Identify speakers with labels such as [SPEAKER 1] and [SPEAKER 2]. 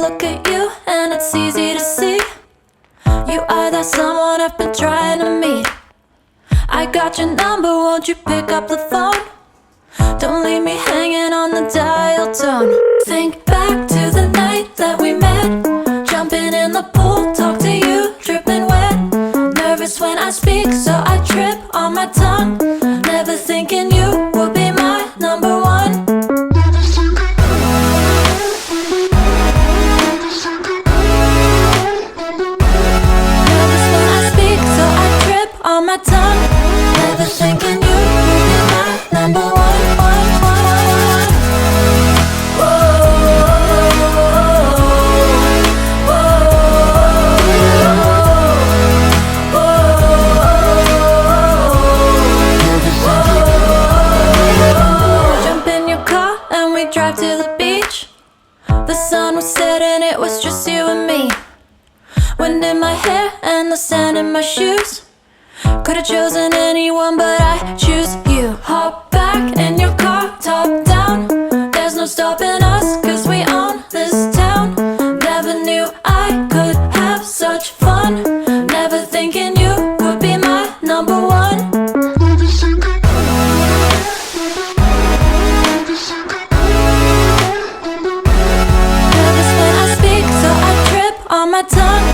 [SPEAKER 1] look at you and it's easy to see. You are that someone I've been trying to meet. I got your number, won't you pick up the phone? Don't leave me hanging on the dial tone. Think back to the night that we met, jumping in the pool, talk to you, dripping wet. Nervous when I speak, so I trip on my tongue. Never thinking you would be my number one. Nervous when I speak, so I trip on my tongue. Never thinking you would be my number one. Drive to the beach. The sun was setting, it was just you and me. Wind in my hair and the sand in my shoes. Could've chosen anyone, but I choose you. Hop back in your car, top down. There's no stopping us, cause we own this town. Never knew I could have such fun. Never thinking you would be my number one. On my tongue.